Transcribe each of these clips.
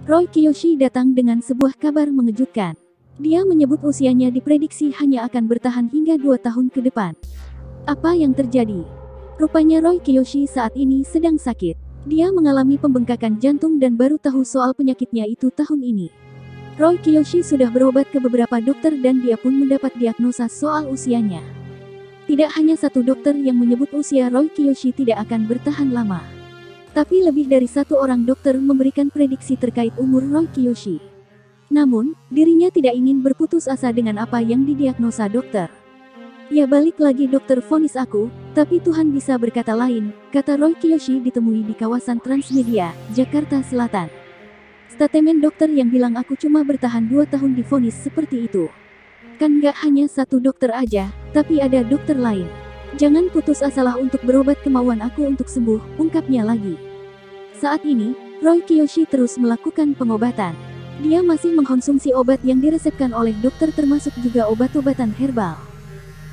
Roy Kiyoshi datang dengan sebuah kabar mengejutkan. Dia menyebut usianya diprediksi hanya akan bertahan hingga 2 tahun ke depan. Apa yang terjadi? Rupanya Roy Kiyoshi saat ini sedang sakit. Dia mengalami pembengkakan jantung dan baru tahu soal penyakitnya itu tahun ini. Roy Kiyoshi sudah berobat ke beberapa dokter dan dia pun mendapat diagnosa soal usianya. Tidak hanya satu dokter yang menyebut usia Roy Kiyoshi tidak akan bertahan lama. Tapi lebih dari satu orang dokter memberikan prediksi terkait umur Roy Kiyoshi. Namun, dirinya tidak ingin berputus asa dengan apa yang didiagnosa dokter. Ya balik lagi dokter vonis aku, tapi Tuhan bisa berkata lain, kata Roy Kiyoshi ditemui di kawasan Transmedia, Jakarta Selatan. Statemen dokter yang bilang aku cuma bertahan 2 tahun di vonis seperti itu. Kan gak hanya satu dokter aja, tapi ada dokter lain. Jangan putus asalah untuk berobat, kemauan aku untuk sembuh, ungkapnya lagi. Saat ini, Roy Kiyoshi terus melakukan pengobatan. Dia masih mengkonsumsi obat yang diresepkan oleh dokter termasuk juga obat-obatan herbal.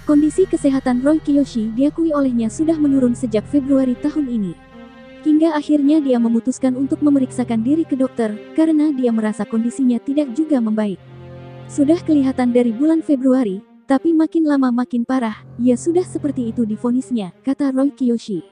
Kondisi kesehatan Roy Kiyoshi diakui olehnya sudah menurun sejak Februari tahun ini. Hingga akhirnya dia memutuskan untuk memeriksakan diri ke dokter, karena dia merasa kondisinya tidak juga membaik. Sudah kelihatan dari bulan Februari, tapi makin lama makin parah, ya sudah seperti itu divonisnya, kata Roy Kiyoshi.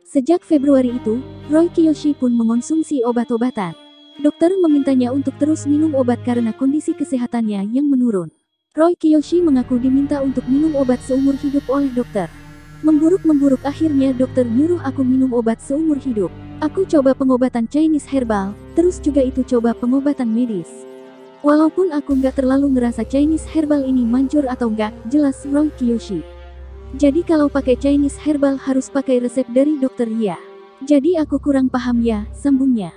Sejak Februari itu, Roy Kiyoshi pun mengonsumsi obat-obatan. Dokter memintanya untuk terus minum obat karena kondisi kesehatannya yang menurun. Roy Kiyoshi mengaku diminta untuk minum obat seumur hidup oleh dokter. Memburuk-memburuk akhirnya dokter nyuruh aku minum obat seumur hidup. Aku coba pengobatan Chinese herbal, terus juga itu coba pengobatan medis. Walaupun aku nggak terlalu ngerasa Chinese herbal ini manjur atau nggak, jelas Roy Kiyoshi. Jadi kalau pakai Chinese herbal harus pakai resep dari dokter ya. Jadi aku kurang paham ya, sambungnya.